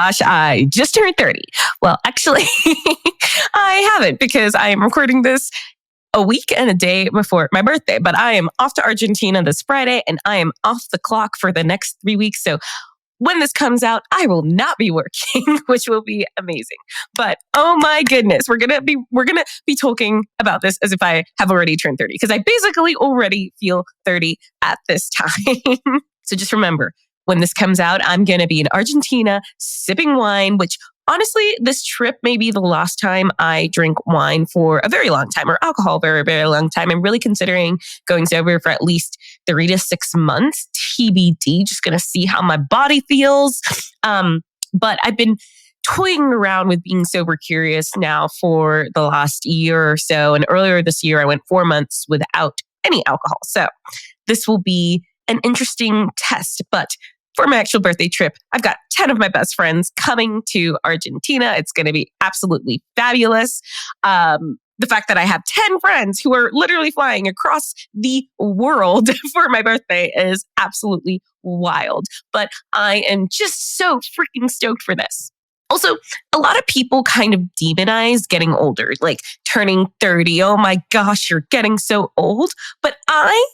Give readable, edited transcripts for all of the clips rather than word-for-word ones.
gosh, I just turned 30. Well, actually, I haven't because I am recording this a week and a day before my birthday, but I am off to Argentina this Friday and I am off the clock for the next 3 weeks. So when this comes out, I will not be working, which will be amazing. But oh my goodness, we're gonna be talking about this as if I have already turned 30, because I basically already feel 30 at this time. So just remember, when this comes out, I'm gonna be in Argentina sipping wine, which honestly, this trip may be the last time I drink wine for a very long time, or alcohol for a very long time. I'm really considering going sober for at least 3 to 6 months, TBD, just going to see how my body feels. But I've been toying around with being sober curious now for the last year or so. And earlier this year, I went 4 months without any alcohol. So this will be an interesting test. But for my actual birthday trip, I've got 10 of my best friends coming to Argentina. It's going to be absolutely fabulous. The fact that I have 10 friends who are literally flying across the world for my birthday is absolutely wild. But I am just so freaking stoked for this. Also, a lot of people kind of demonize getting older, like turning 30. Oh my gosh, you're getting so old. But I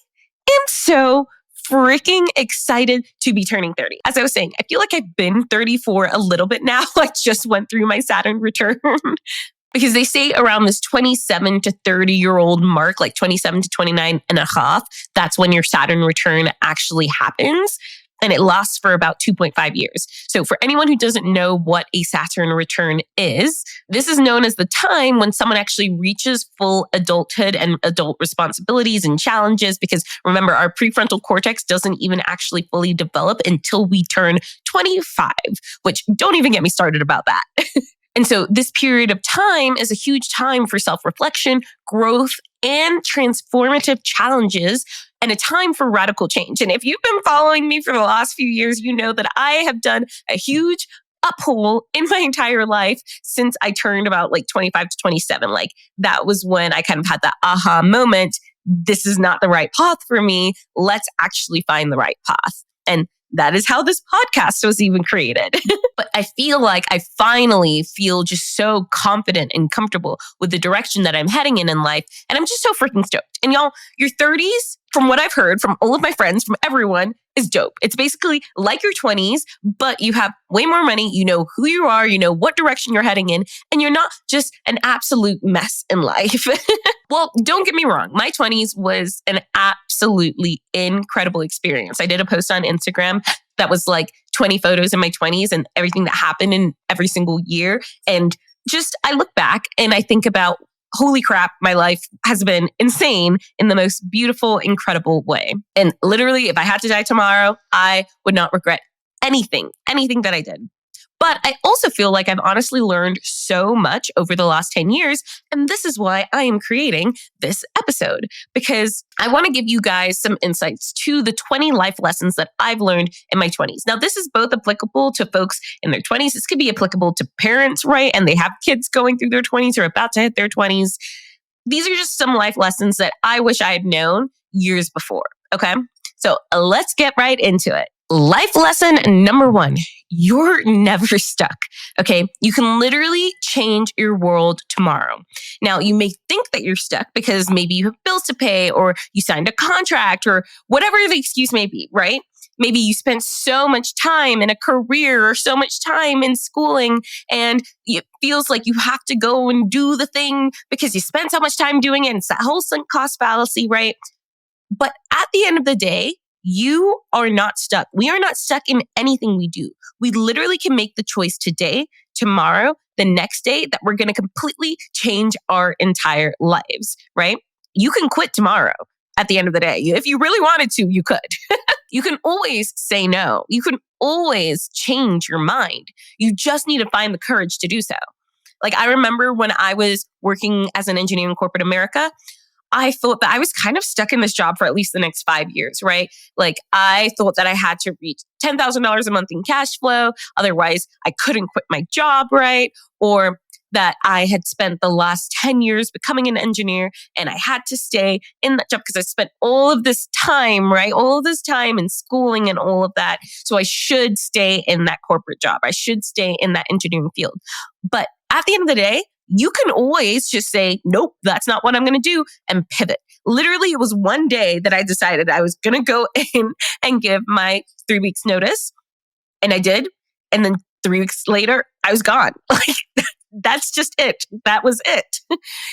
am so freaking excited to be turning 30. As I was saying, I feel like I've been 30 for a little bit now. I just went through my Saturn return because they say around this 27 to 30-year-old mark, like 27 to 29 and a half, that's when your Saturn return actually happens. And it lasts for about 2.5 years. So for anyone who doesn't know what a Saturn return is, this is known as the time when someone actually reaches full adulthood and adult responsibilities and challenges. Because remember, our prefrontal cortex doesn't even actually fully develop until we turn 25, which don't even get me started about that. And so this period of time is a huge time for self-reflection, growth, and transformative challenges, and a time for radical change. And if you've been following me for the last few years, you know that I have done a huge upheaval in my entire life since I turned about like 25 to 27. Like that was when I kind of had that aha moment. This is not the right path for me. Let's actually find the right path. And that is how this podcast was even created. But I feel like I finally feel just so confident and comfortable with the direction that I'm heading in life. And I'm just so freaking stoked. And y'all, your 30s, from what I've heard from all of my friends, from everyone, is dope. It's basically like your 20s, but you have way more money. You know who you are. You know what direction you're heading in. And you're not just an absolute mess in life. Well, don't get me wrong. My 20s was an absolutely incredible experience. I did a post on Instagram that was like 20 photos in my 20s and everything that happened in every single year. And just, I look back and I think about, holy crap, my life has been insane in the most beautiful, incredible way. And literally, if I had to die tomorrow, I would not regret anything that I did. But I also feel like I've honestly learned so much over the last 10 years. And this is why I am creating this episode, because I want to give you guys some insights to the 20 life lessons that I've learned in my 20s. Now, this is both applicable to folks in their 20s. This could be applicable to parents, right? And they have kids going through their 20s or about to hit their 20s. These are just some life lessons that I wish I had known years before. Okay. So let's get right into it. Life lesson number 1, you're never stuck. Okay. You can literally change your world tomorrow. Now, you may think that you're stuck because maybe you have bills to pay or you signed a contract or whatever the excuse may be, right? Maybe you spent so much time in a career or so much time in schooling and it feels like you have to go and do the thing because you spent so much time doing it. It's that whole sunk cost fallacy, right? But at the end of the day, you are not stuck. We are not stuck in anything we do. We literally can make the choice today, tomorrow, the next day that we're going to completely change our entire lives, right? You can quit tomorrow at the end of the day. If you really wanted to, you could. You can always say no. You can always change your mind. You just need to find the courage to do so. Like I remember when I was working as an engineer in corporate America, I thought that I was kind of stuck in this job for at least the next 5 years, right? Like I thought that I had to reach $10,000 a month in cash flow. Otherwise, I couldn't quit my job, right? Or that I had spent the last 10 years becoming an engineer, and I had to stay in that job because I spent all of this time, right? All of this time in schooling and all of that. So I should stay in that corporate job. I should stay in that engineering field. But at the end of the day, you can always just say, nope, that's not what I'm going to do, and pivot. Literally, it was one day that I decided I was going to go in and give my 3 weeks notice. And I did. And then 3 weeks later, I was gone. Like, that's just it. That was it.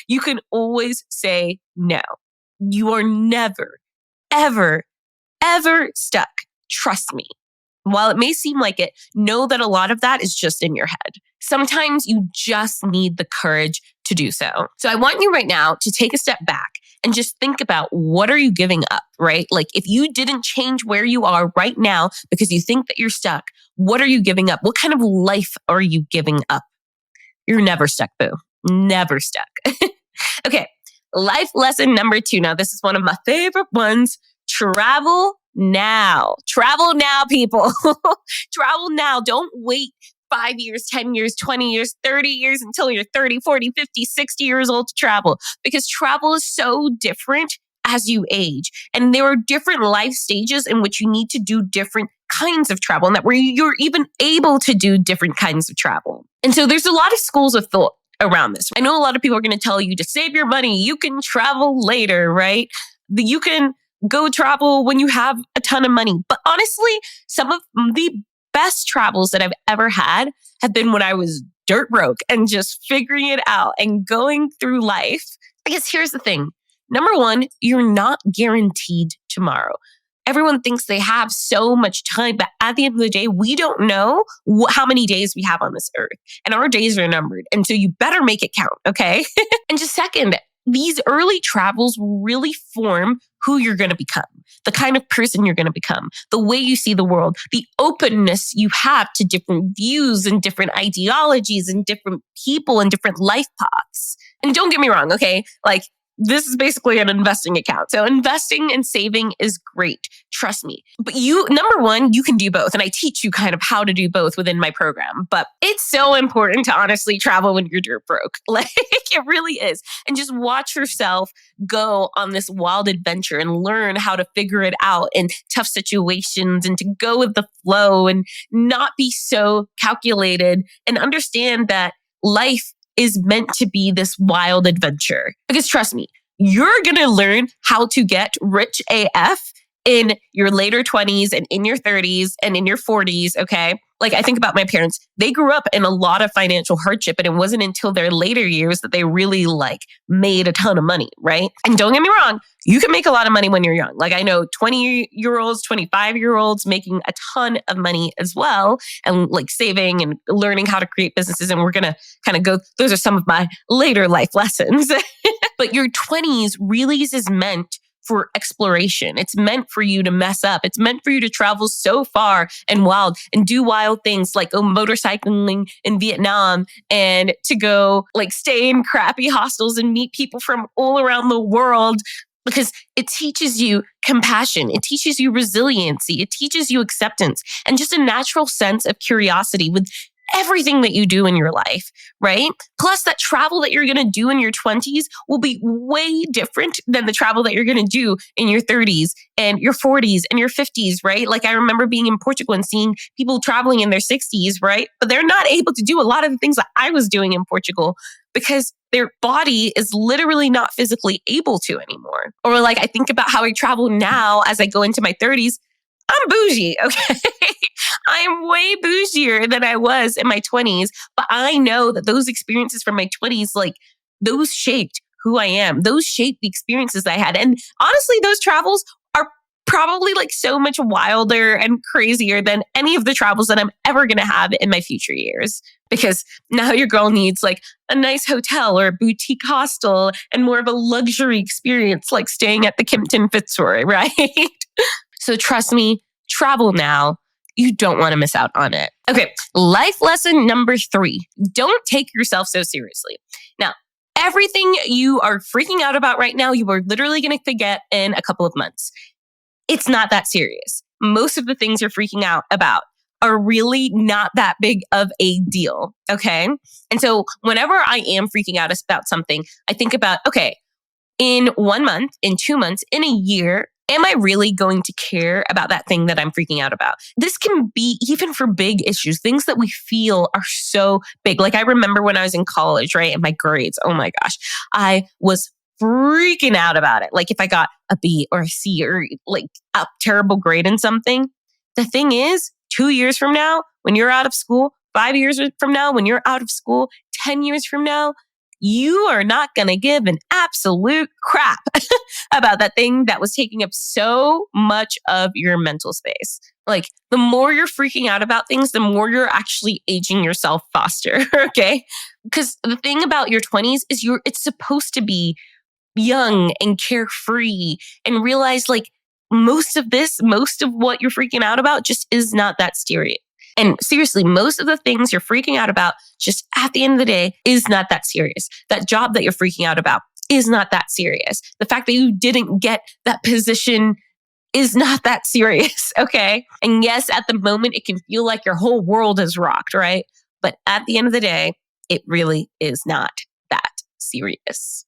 You can always say no. You are never, ever, ever stuck. Trust me. While it may seem like it, know that a lot of that is just in your head. Sometimes you just need the courage to do so. So I want you right now to take a step back and just think about, what are you giving up, right? Like, if you didn't change where you are right now because you think that you're stuck, what are you giving up? What kind of life are you giving up? You're never stuck, boo. Never stuck. Okay, life lesson number 2. Now, this is one of my favorite ones. Travel now. Travel now, people. Travel now. Don't wait 5 years, 10 years, 20 years, 30 years until you're 30, 40, 50, 60 years old to travel, because travel is so different as you age. And there are different life stages in which you need to do different kinds of travel, and that where you're even able to do different kinds of travel. And so there's a lot of schools of thought around this. I know a lot of people are going to tell you to save your money. You can travel later, right? You can go travel when you have a ton of money. But honestly, some of the best travels that I've ever had have been when I was dirt broke and just figuring it out and going through life. Because here's the thing. Number one, you're not guaranteed tomorrow. Everyone thinks they have so much time, but at the end of the day, we don't know how many days we have on this earth, and our days are numbered. And so you better make it count, okay? And just second, these early travels really form who you're going to become, the kind of person you're going to become, the way you see the world, the openness you have to different views and different ideologies and different people and different life paths. And don't get me wrong, okay? Like, this is basically an investing account. So investing and saving is great. Trust me. But number one, you can do both. And I teach you kind of how to do both within my program. But it's so important to honestly travel when you're dirt broke. Like, it really is. And just watch yourself go on this wild adventure and learn how to figure it out in tough situations, and to go with the flow and not be so calculated, and understand that life is meant to be this wild adventure. Because trust me, you're going to learn how to get rich AF in your later 20s and in your 30s and in your 40s, okay? Like, I think about my parents. They grew up in a lot of financial hardship, and it wasn't until their later years that they really made a ton of money, right? And don't get me wrong, you can make a lot of money when you're young. Like, I know 20-year-olds, 25-year-olds making a ton of money as well, and saving and learning how to create businesses. And we're going to kind of go, those are some of my later life lessons. But your 20s really is meant for exploration. It's meant for you to mess up. It's meant for you to travel so far and wild and do wild things, like go motorcycling in Vietnam, and to go stay in crappy hostels and meet people from all around the world, because it teaches you compassion. It teaches you resiliency. It teaches you acceptance and just a natural sense of curiosity with everything that you do in your life, right? Plus, that travel that you're going to do in your 20s will be way different than the travel that you're going to do in your 30s and your 40s and your 50s, right? Like, I remember being in Portugal and seeing people traveling in their 60s, right? But they're not able to do a lot of the things that I was doing in Portugal because their body is literally not physically able to anymore. Or I think about how I travel now as I go into my 30s. I'm bougie, okay? I am way bougier than I was in my 20s, but I know that those experiences from my 20s, those shaped who I am. Those shaped the experiences I had. And honestly, those travels are probably so much wilder and crazier than any of the travels that I'm ever going to have in my future years. Because now your girl needs a nice hotel or a boutique hostel and more of a luxury experience, like staying at the Kimpton Fitzroy, right? So trust me, travel now. You don't want to miss out on it. Okay, life lesson number 3. Don't take yourself so seriously. Now, everything you are freaking out about right now, you are literally going to forget in a couple of months. It's not that serious. Most of the things you're freaking out about are really not that big of a deal. Okay. And so whenever I am freaking out about something, I think about, okay, in 1 month, in 2 months, in a year, am I really going to care about that thing that I'm freaking out about? This can be even for big issues, things that we feel are so big. Like I remember when I was in college, right? And my grades, oh my gosh, I was freaking out about it. Like if I got a B or a C or like a terrible grade in something, the thing is, 2 years from now, when you're out of school, 5 years from now, when you're out of school, 10 years from now, you are not going to give an absolute crap about that thing that was taking up so much of your mental space. Like the more you're freaking out about things, the more you're actually aging yourself faster. Okay. Because the thing about your 20s is it's supposed to be young and carefree and realize like most of what you're freaking out about just is not that serious. And seriously, most of the things you're freaking out about, just at the end of the day, is not that serious. That job that you're freaking out about is not that serious. The fact that you didn't get that position is not that serious, okay? And yes, at the moment, it can feel like your whole world is rocked, right? But at the end of the day, it really is not that serious.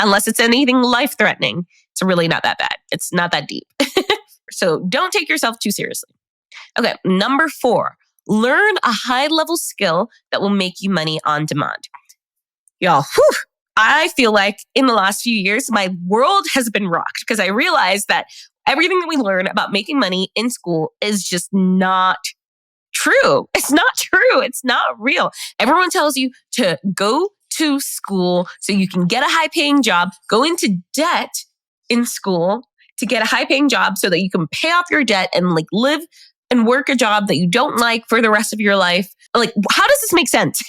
Unless it's anything life-threatening, it's really not that bad. It's not that deep. So don't take yourself too seriously. Okay, number 4, learn a high-level skill that will make you money on demand. Y'all, I feel like in the last few years, my world has been rocked because I realized that everything that we learn about making money in school is just not true. It's not true. It's not real. Everyone tells you to go to school so you can get a high-paying job, go into debt in school to get a high-paying job so that you can pay off your debt and like live and work a job that you don't like for the rest of your life. Like, how does this make sense?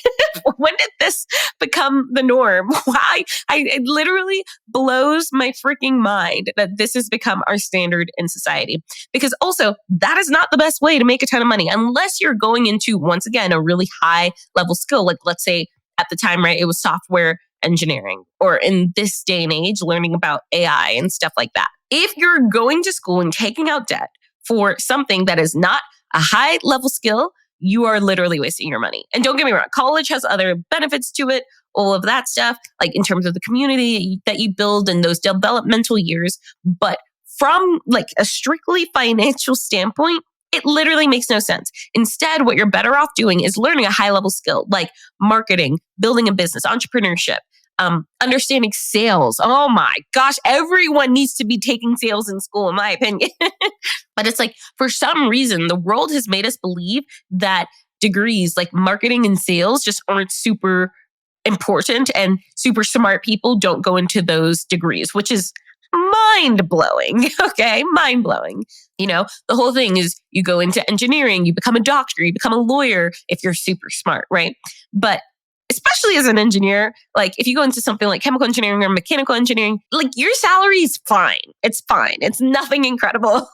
When did this become the norm? Why? It literally blows my freaking mind that this has become our standard in society. Because also, that is not the best way to make a ton of money unless you're going into, once again, a really high level skill. Like, let's say at the time, right, it was software engineering, or in this day and age, learning about AI and stuff like that. If you're going to school and taking out debt for something that is not a high level skill, you are literally wasting your money. And don't get me wrong, college has other benefits to it, all of that stuff, like in terms of the community that you build in those developmental years. But from like a strictly financial standpoint, it literally makes no sense. Instead, what you're better off doing is learning a high level skill like marketing, building a business, entrepreneurship, understanding sales. Oh my gosh, everyone needs to be taking sales in school, in my opinion. But it's like, for some reason, the world has made us believe that degrees like marketing and sales just aren't super important and super smart people don't go into those degrees, which is mind blowing. Okay. Mind blowing. You know, the whole thing is you go into engineering, you become a doctor, you become a lawyer if you're super smart, right? But especially as an engineer, like if you go into something like chemical engineering or mechanical engineering, like your salary is fine. It's fine. It's nothing incredible.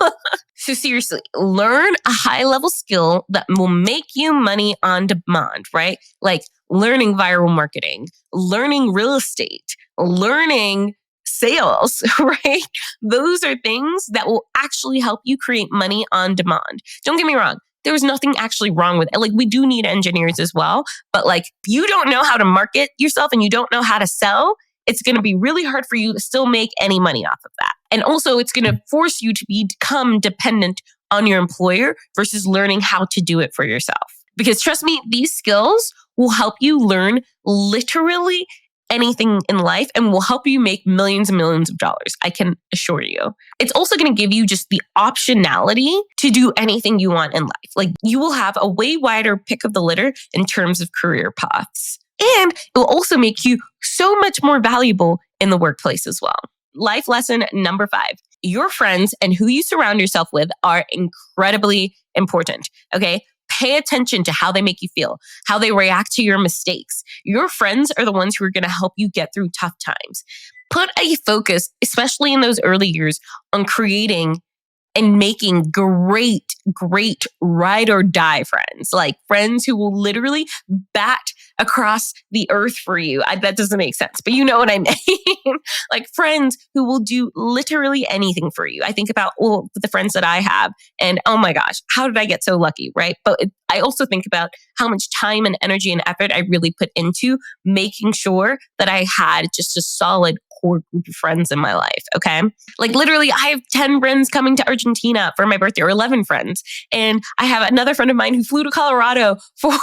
So seriously, learn a high level skill that will make you money on demand, right? Like learning viral marketing, learning real estate, learning sales, right? Those are things that will actually help you create money on demand. Don't get me wrong. There was nothing actually wrong with it. Like, we do need engineers as well. But like, if you don't know how to market yourself and you don't know how to sell, it's going to be really hard for you to still make any money off of that. And also, it's going to force you to become dependent on your employer versus learning how to do it for yourself. Because trust me, these skills will help you learn literally anything in life and will help you make millions and millions of dollars. I can assure you. It's also going to give you just the optionality to do anything you want in life. Like, you will have a way wider pick of the litter in terms of career paths. And it will also make you so much more valuable in the workplace as well. Life lesson number 5. Your friends and who you surround yourself with are incredibly important. Okay. Pay attention to how they make you feel, how they react to your mistakes. Your friends are the ones who are going to help you get through tough times. Put a focus, especially in those early years, on creating and making great ride or die friends, like friends who will literally bat across the earth for you. That doesn't make sense, but you know what I mean. Like friends who will do literally anything for you. I think about all the friends that I have and oh my gosh, how did I get so lucky, right? But I also think about how much time and energy and effort I really put into making sure that I had just a solid core group of friends in my life. Okay. Like literally, I have 10 friends coming to Argentina for my birthday, or 11 friends. And I have another friend of mine who flew to Colorado for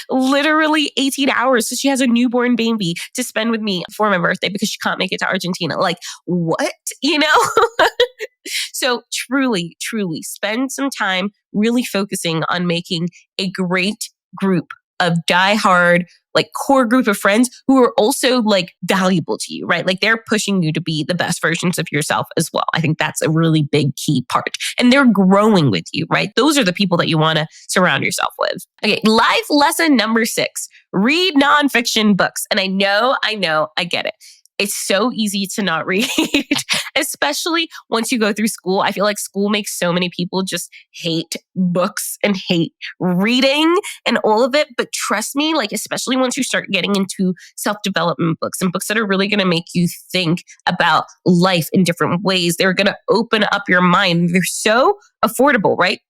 literally 18 hours. So she has a newborn baby to spend with me for my birthday because she can't make it to Argentina. Like, what? You know? So truly, truly spend some time really focusing on making a great group of diehard, like core group of friends who are also like valuable to you, right? Like they're pushing you to be the best versions of yourself as well. I think that's a really big key part. And they're growing with you, right? Those are the people that you want to surround yourself with. Okay, life lesson number 6, read nonfiction books. And I know, I get it. It's so easy to not read, especially once you go through school. I feel like school makes so many people just hate books and hate reading and all of it. But trust me, like, especially once you start getting into self-development books and books that are really going to make you think about life in different ways, they're going to open up your mind. They're so affordable, right?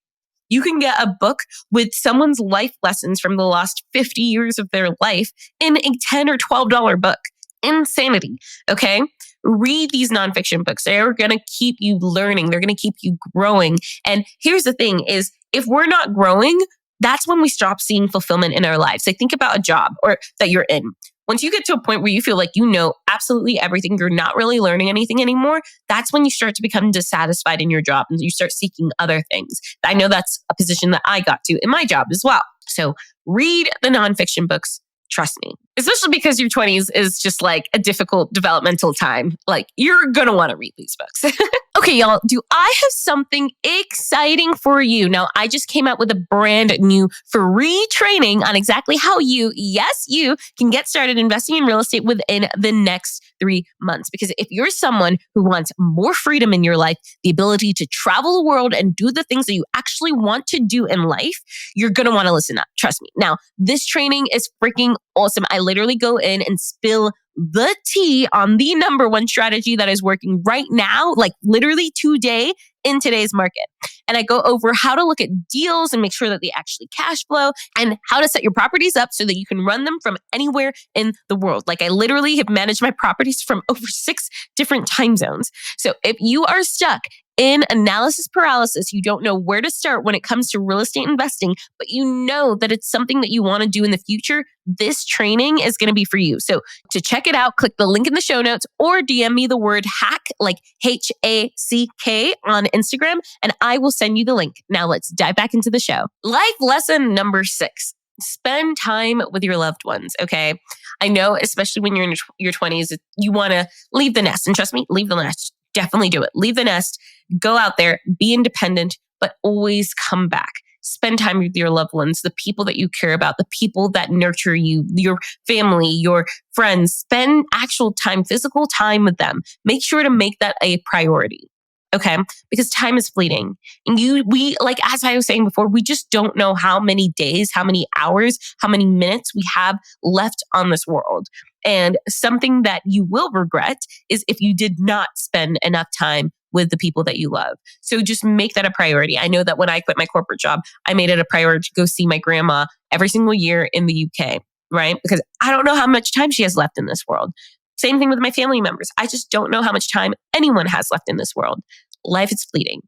You can get a book with someone's life lessons from the last 50 years of their life in a $10 or $12 book. Insanity. Okay. Read these nonfiction books. They're going to keep you learning. They're going to keep you growing. And here's the thing is if we're not growing, that's when we stop seeing fulfillment in our lives. Like think about a job or that you're in. Once you get to a point where you feel like you know absolutely everything, you're not really learning anything anymore, that's when you start to become dissatisfied in your job and you start seeking other things. I know that's a position that I got to in my job as well. So read the nonfiction books. Trust me, especially because your 20s is just like a difficult developmental time. Like you're going to want to read these books. Okay, y'all, do I have something exciting for you? Now, I just came out with a brand new free training on exactly how you, yes, you can get started investing in real estate within the next 3 months. Because if you're someone who wants more freedom in your life, the ability to travel the world and do the things that you actually want to do in life, you're going to want to listen up. Trust me. Now, this training is freaking awesome. I literally go in and spill the tea on the number one strategy that is working right now, like literally today in today's market. And I go over how to look at deals and make sure that they actually cash flow and how to set your properties up so that you can run them from anywhere in the world. Like I literally have managed my properties from over 6 different time zones. So if you are stuck in analysis paralysis, you don't know where to start when it comes to real estate investing, but you know that it's something that you want to do in the future, this training is going to be for you. So to check it out, click the link in the show notes or DM me the word hack, like HACK on Instagram, and I will send you the link. Now let's dive back into the show. Life lesson number 6. Spend time with your loved ones, okay? I know, especially when you're in your 20s, you want to leave the nest. And trust me, leave the nest. Definitely do it. Leave the nest, go out there, be independent, but always come back. Spend time with your loved ones, the people that you care about, the people that nurture you, your family, your friends. Spend actual time, physical time with them. Make sure to make that a priority. Okay. Because time is fleeting. And we, like, as I was saying before, we just don't know how many days, how many hours, how many minutes we have left on this world. And something that you will regret is if you did not spend enough time with the people that you love. So just make that a priority. I know that when I quit my corporate job, I made it a priority to go see my grandma every single year in the UK, right? Because I don't know how much time she has left in this world. Same thing with my family members. I just don't know how much time anyone has left in this world. Life is fleeting.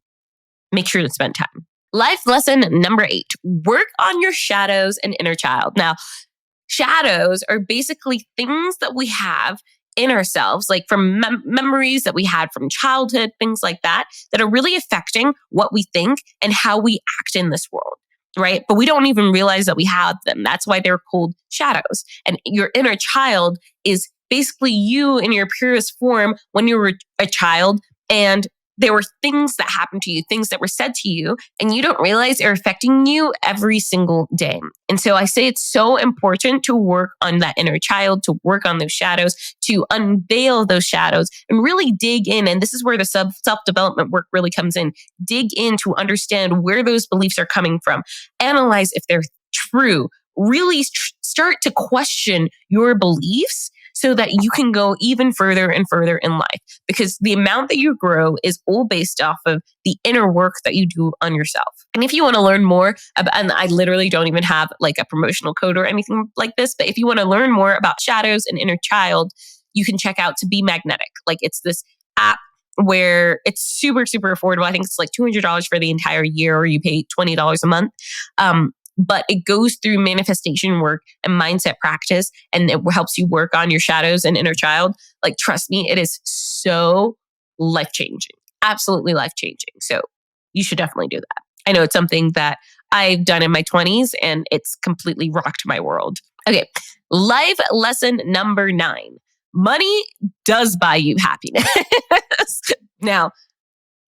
Make sure to spend time. Life lesson number 8, work on your shadows and inner child. Now, shadows are basically things that we have in ourselves, like from memories that we had from childhood, things like that, that are really affecting what we think and how we act in this world, right? But we don't even realize that we have them. That's why they're called shadows. And your inner child is basically you in your purest form when you were a child, and there were things that happened to you, things that were said to you, and you don't realize are affecting you every single day. And so I say it's so important to work on that inner child, to work on those shadows, to unveil those shadows and really dig in. And this is where the self-development work really comes in. Dig in to understand where those beliefs are coming from. Analyze if they're true. really start to question your beliefs so that you can go even further and further in life. Because the amount that you grow is all based off of the inner work that you do on yourself. And if you want to learn more about, and I literally don't even have like a promotional code or anything like this, but if you want to learn more about shadows and inner child, you can check out To Be Magnetic. Like it's this app where it's super, super affordable. I think it's like $200 for the entire year, or you pay $20 a month. But it goes through manifestation work and mindset practice, and it helps you work on your shadows and inner child. Like, trust me, it is so life-changing, absolutely life-changing. So you should definitely do that. I know it's something that I've done in my 20s and it's completely rocked my world. Okay, life lesson number 9. Money does buy you happiness. Now,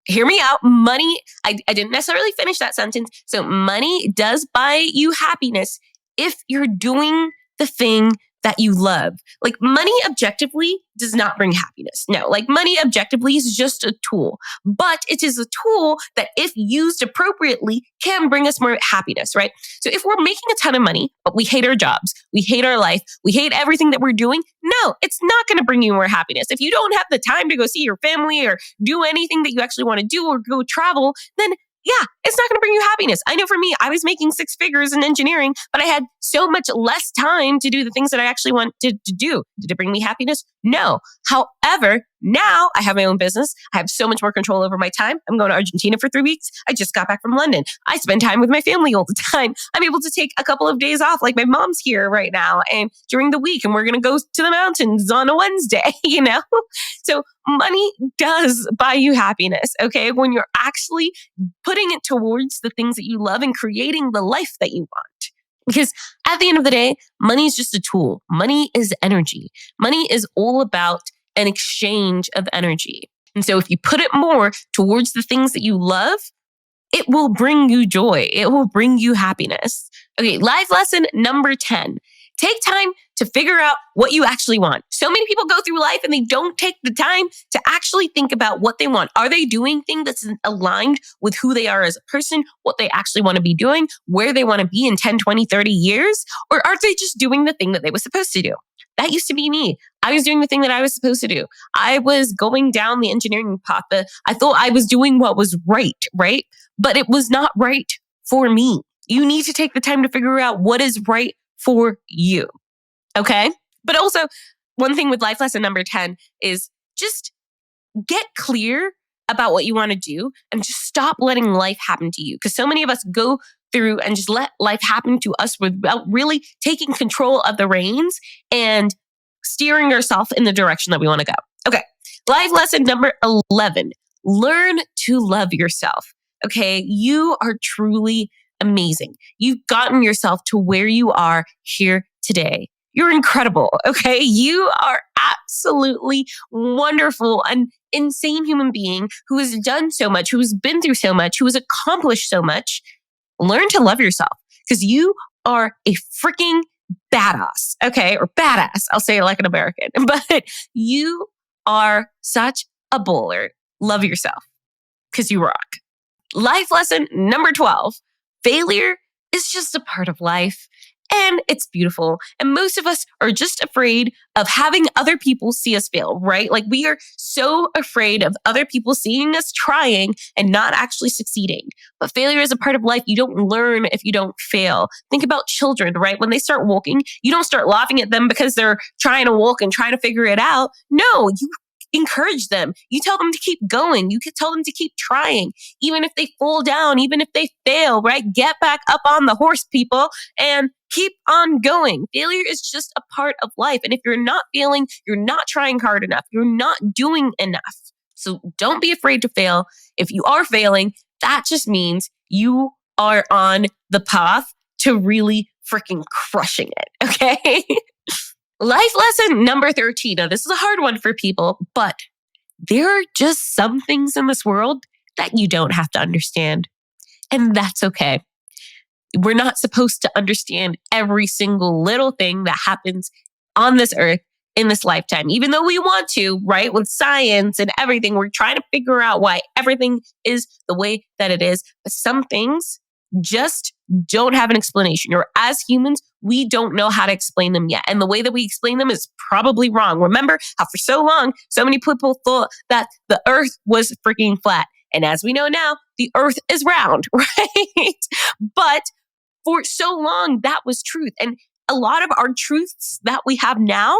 hear me out. Money, I didn't necessarily finish that sentence. So money does buy you happiness if you're doing the thing that you love. Like, money objectively does not bring happiness. No, like, money objectively is just a tool, but it is a tool that, if used appropriately, can bring us more happiness, right? So if we're making a ton of money, but we hate our jobs, we hate our life, we hate everything that we're doing, no, it's not going to bring you more happiness. If you don't have the time to go see your family or do anything that you actually want to do or go travel, then yeah, it's not going to bring you happiness. I know for me, I was making 6 figures in engineering, but I had so much less time to do the things that I actually wanted to do. Did it bring me happiness? No. However, now I have my own business. I have so much more control over my time. I'm going to Argentina for 3 weeks. I just got back from London. I spend time with my family all the time. I'm able to take a couple of days off. Like, my mom's here right now and during the week, and we're going to go to the mountains on a Wednesday, you know? So money does buy you happiness, okay? When you're actually putting it towards the things that you love and creating the life that you want. Because at the end of the day, money is just a tool. Money is energy. Money is all about an exchange of energy. And so if you put it more towards the things that you love, it will bring you joy. It will bring you happiness. Okay, life lesson number 10. Take time to figure out what you actually want. So many people go through life and they don't take the time to actually think about what they want. Are they doing things that's aligned with who they are as a person, what they actually want to be doing, where they want to be in 10, 20, 30 years? Or are they just doing the thing that they were supposed to do? That used to be me. I was doing the thing that I was supposed to do. I was going down the engineering path. I thought I was doing what was right? But it was not right for me. You need to take the time to figure out what is right for you. Okay? But also, one thing with life lesson number 10 is just get clear about what you want to do and just stop letting life happen to you. Because so many of us go through and just let life happen to us without really taking control of the reins and steering ourselves in the direction that we want to go. Okay. Life lesson number 11. Learn to love yourself. Okay. You are truly amazing. You've gotten yourself to where you are here today. You're incredible, okay? You are absolutely wonderful, an insane human being who has done so much, who has been through so much, who has accomplished so much. Learn to love yourself, because you are a freaking badass, okay? Or badass, I'll say it like an American. But you are such a bowler. Love yourself, because you rock. Life lesson number 12. Failure is just a part of life, and it's beautiful. And most of us are just afraid of having other people see us fail, right? Like, we are so afraid of other people seeing us trying and not actually succeeding. But failure is a part of life. You don't learn if you don't fail. Think about children, right? When they start walking, you don't start laughing at them because they're trying to walk and trying to figure it out. No, you encourage them. You tell them to keep going. You can tell them to keep trying. Even if they fall down, even if they fail, right? Get back up on the horse, people, and keep on going. Failure is just a part of life. And if you're not failing, you're not trying hard enough. You're not doing enough. So don't be afraid to fail. If you are failing, that just means you are on the path to really freaking crushing it. Okay? Life lesson number 13. Now, this is a hard one for people, but there are just some things in this world that you don't have to understand. And that's okay. We're not supposed to understand every single little thing that happens on this earth in this lifetime, even though we want to, right? With science and everything, we're trying to figure out why everything is the way that it is. But some things just don't have an explanation. Or as humans, we don't know how to explain them yet. And the way that we explain them is probably wrong. Remember how for so long, so many people thought that the earth was freaking flat. And as we know now, the earth is round, right? But for so long, that was truth. And a lot of our truths that we have now,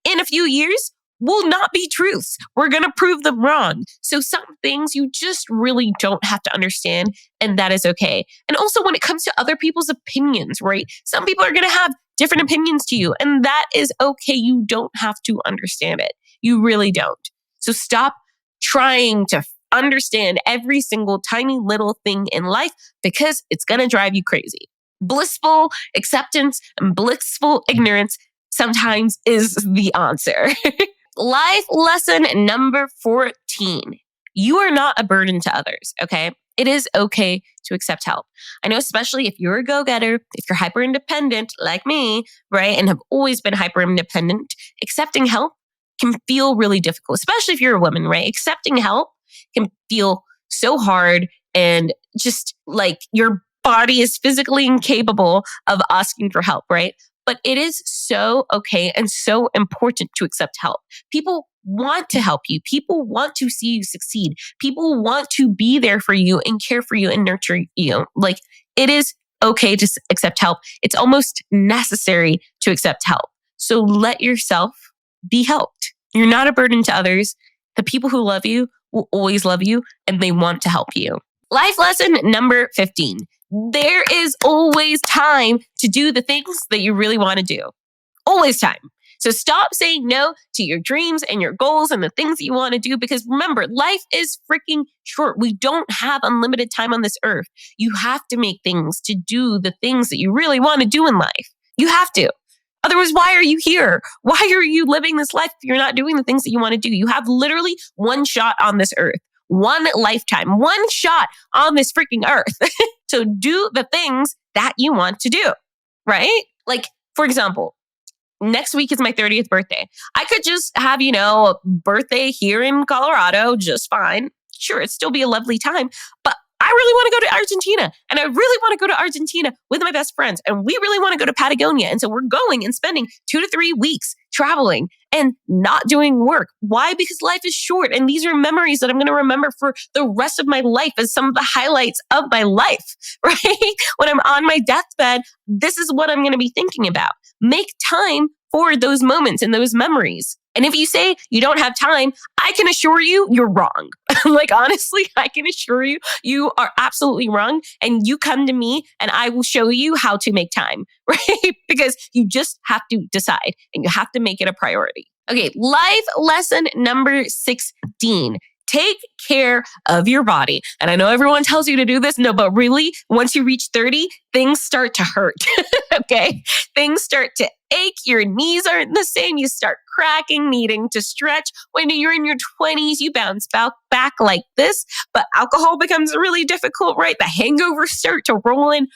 in a few years, will not be truths. We're going to prove them wrong. So some things you just really don't have to understand, and that is okay. And also when it comes to other people's opinions, right? Some people are going to have different opinions to you, and that is okay. You don't have to understand it. You really don't. So stop trying to understand every single tiny little thing in life because it's going to drive you crazy. Blissful acceptance and blissful ignorance sometimes is the answer. Life lesson number 14. You are not a burden to others, okay? It is okay to accept help. I know, especially if you're a go-getter, if you're hyper independent like me, right? And have always been hyper independent, accepting help can feel really difficult, especially if you're a woman, right? Accepting help can feel so hard and just like your body is physically incapable of asking for help, right? But it is so okay and so important to accept help. People want to help you. People want to see you succeed. People want to be there for you and care for you and nurture you. Like, it is okay to accept help. It's almost necessary to accept help. So let yourself be helped. You're not a burden to others. The people who love you will always love you and they want to help you. Life lesson number 15. There is always time to do the things that you really want to do. Always time. So stop saying no to your dreams and your goals and the things that you want to do, because remember, life is freaking short. We don't have unlimited time on this earth. You have to make things to do the things that you really want to do in life. You have to. Otherwise, why are you here? Why are you living this life if you're not doing the things that you want to do? You have literally one shot on this earth, one lifetime, one shot on this freaking earth. So do the things that you want to do, right? Like, for example, next week is my 30th birthday. I could just have, a birthday here in Colorado, just fine. Sure, it'd still be a lovely time, but I really want to go to Argentina, and I really want to go to Argentina with my best friends, and we really want to go to Patagonia. And so we're going and spending 2 to 3 weeks traveling and not doing work. Why? Because life is short, and these are memories that I'm going to remember for the rest of my life as some of the highlights of my life, right? When I'm on my deathbed, this is what I'm going to be thinking about. Make time for those moments and those memories. And if you say you don't have time, I can assure you, you're wrong. Like, honestly, I can assure you, you are absolutely wrong. And you come to me and I will show you how to make time, right? Because you just have to decide and you have to make it a priority. Okay, life lesson number 16. Take care of your body. And I know everyone tells you to do this. No, but really, once you reach 30, things start to hurt. Okay? Things start to ache. Your knees aren't the same. You start cracking, needing to stretch. When you're in your 20s, you bounce back like this. But alcohol becomes really difficult, right? The hangovers start to roll in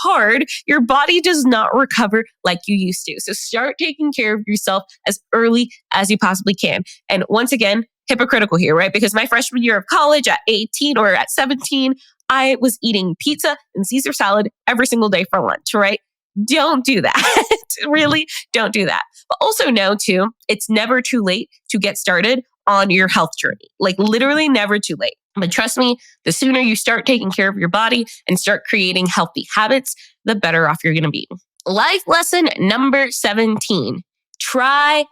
hard. Your body does not recover like you used to. So start taking care of yourself as early as you possibly can. And once again, hypocritical here, right? Because my freshman year of college at 18 or at 17, I was eating pizza and Caesar salad every single day for lunch, right? Don't do that. Really, don't do that. But also know too, it's never too late to get started on your health journey. Like, literally never too late. But trust me, the sooner you start taking care of your body and start creating healthy habits, the better off you're going to be. Life lesson number 17. Try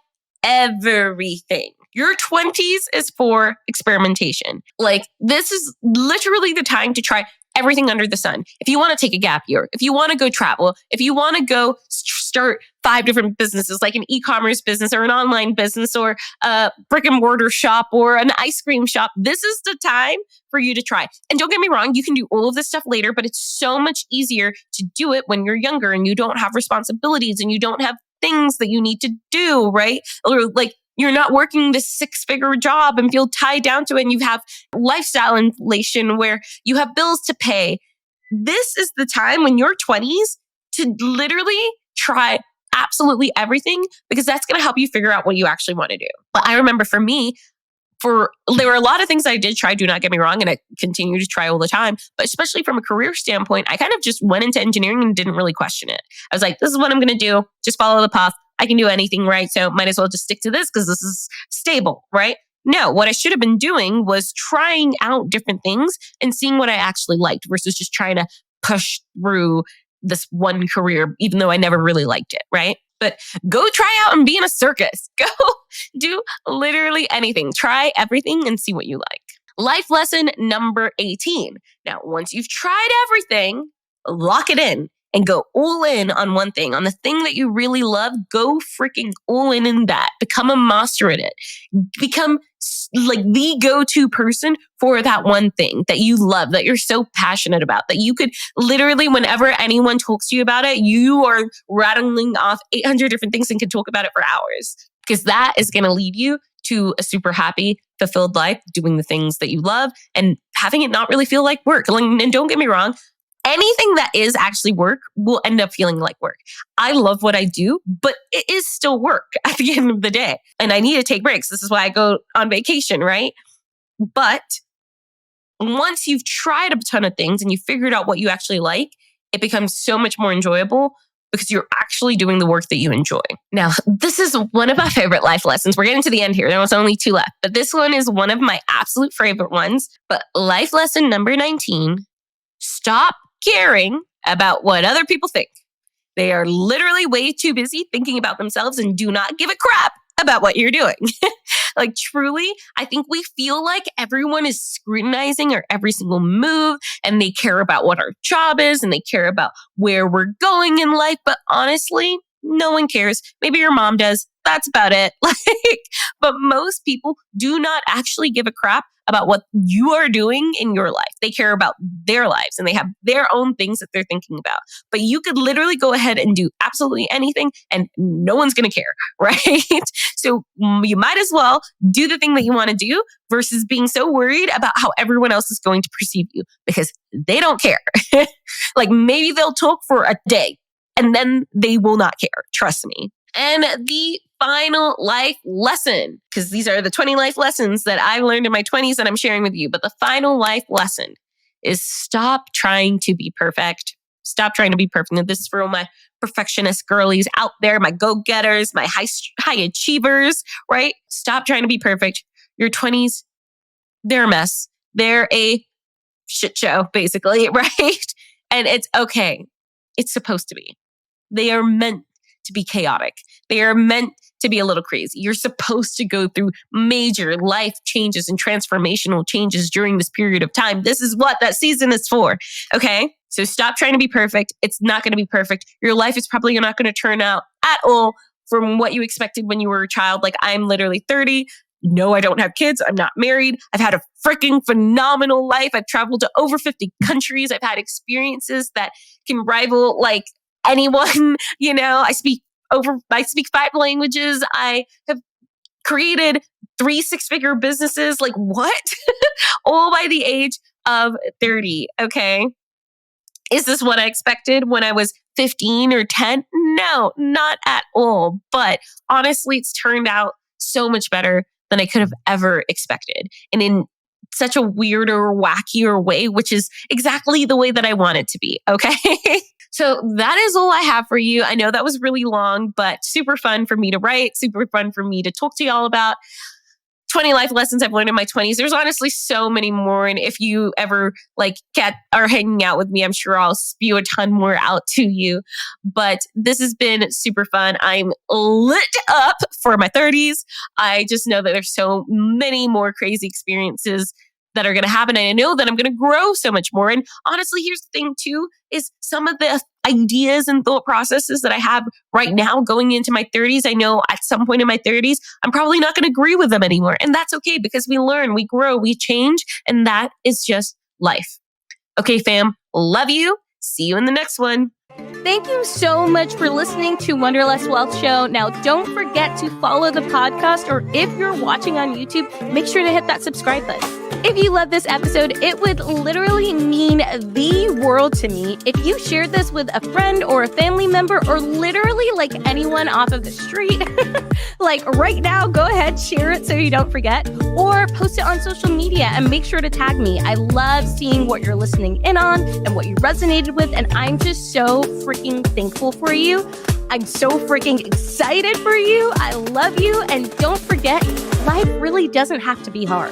everything. Your 20s is for experimentation. Like, this is literally the time to try everything under the sun. If you want to take a gap year, if you want to go travel, if you want to go start 5 different businesses, like an e-commerce business or an online business or a brick and mortar shop or an ice cream shop, this is the time for you to try. And don't get me wrong, you can do all of this stuff later, but it's so much easier to do it when you're younger and you don't have responsibilities and you don't have things that you need to do, right? Or like, you're not working this 6-figure job and feel tied down to it, and you have lifestyle inflation where you have bills to pay. This is the time when you're 20s to literally try absolutely everything, because that's going to help you figure out what you actually want to do. But I remember for me, there were a lot of things I did try, do not get me wrong, and I continue to try all the time. But especially from a career standpoint, I kind of just went into engineering and didn't really question it. I was like, this is what I'm going to do. Just follow the path. I can do anything, right? So might as well just stick to this because this is stable, right? No, what I should have been doing was trying out different things and seeing what I actually liked versus just trying to push through this one career, even though I never really liked it, right? But go try out and be in a circus. Go do literally anything. Try everything and see what you like. Life lesson number 18. Now, once you've tried everything, lock it in and go all in on one thing. On the thing that you really love, go freaking all in that. Become a master at it. Become like the go-to person for that one thing that you love, that you're so passionate about, that you could literally, whenever anyone talks to you about it, you are rattling off 800 different things and can talk about it for hours. Because that is going to lead you to a super happy, fulfilled life, doing the things that you love and having it not really feel like work. And don't get me wrong, anything that is actually work will end up feeling like work. I love what I do, but it is still work at the end of the day. And I need to take breaks. This is why I go on vacation, right? But once you've tried a ton of things and you figured out what you actually like, it becomes so much more enjoyable because you're actually doing the work that you enjoy. Now, this is one of my favorite life lessons. We're getting to the end here. There was only 2 left, but this one is one of my absolute favorite ones. But life lesson number 19, stop caring about what other people think. They are literally way too busy thinking about themselves and do not give a crap about what you're doing. Like truly, I think we feel like everyone is scrutinizing our every single move and they care about what our job is and they care about where we're going in life. But honestly, no one cares. Maybe your mom does. That's about it. But most people do not actually give a crap about what you are doing in your life. They care about their lives and they have their own things that they're thinking about. But you could literally go ahead and do absolutely anything and no one's going to care, right? So you might as well do the thing that you want to do versus being so worried about how everyone else is going to perceive you because they don't care. Like maybe they'll talk for a day and then they will not care. Trust me. And the final life lesson, because these are the 20 life lessons that I learned in my 20s that I'm sharing with you. But the final life lesson is stop trying to be perfect. Stop trying to be perfect. And this is for all my perfectionist girlies out there, my go-getters, my high achievers, right? Stop trying to be perfect. Your 20s, they're a mess. They're a shit show, basically, right? And it's okay. It's supposed to be. They are meant to be chaotic. They are meant to be a little crazy. You're supposed to go through major life changes and transformational changes during this period of time. This is what that season is for. Okay? So stop trying to be perfect. It's not going to be perfect. Your life is probably not going to turn out at all from what you expected when you were a child. Like I'm literally 30. No, I don't have kids. I'm not married. I've had a freaking phenomenal life. I've traveled to over 50 countries. I've had experiences that can rival like anyone, I speak 5 languages. I have created 3 6-figure businesses. Like what? All by the age of 30. Okay. Is this what I expected when I was 15 or 10? No, not at all. But honestly, it's turned out so much better than I could have ever expected. And in such a weirder, wackier way, which is exactly the way that I want it to be. Okay. So that is all I have for you. I know that was really long, but super fun for me to write, super fun for me to talk to y'all about. 20 life lessons I've learned in my 20s. There's honestly so many more. And if you ever are hanging out with me, I'm sure I'll spew a ton more out to you. But this has been super fun. I'm lit up for my 30s. I just know that there's so many more crazy experiences that are going to happen. And I know that I'm going to grow so much more. And honestly, here's the thing too, is some of the ideas and thought processes that I have right now going into my 30s, I know at some point in my 30s, I'm probably not going to agree with them anymore. And that's okay because we learn, we grow, we change. And that is just life. Okay, fam. Love you. See you in the next one. Thank you so much for listening to Wanderlust Wealth Show. Now, don't forget to follow the podcast, or if you're watching on YouTube, make sure to hit that subscribe button. If you love this episode, it would literally mean the world to me if you shared this with a friend or a family member or literally like anyone off of the street. Like right now, go ahead, share it so you don't forget, or post it on social media and make sure to tag me. I love seeing what you're listening in on and what you resonated with, and I'm just so freaking thankful for you. I'm so freaking excited for you. I love you, and don't forget, life really doesn't have to be hard.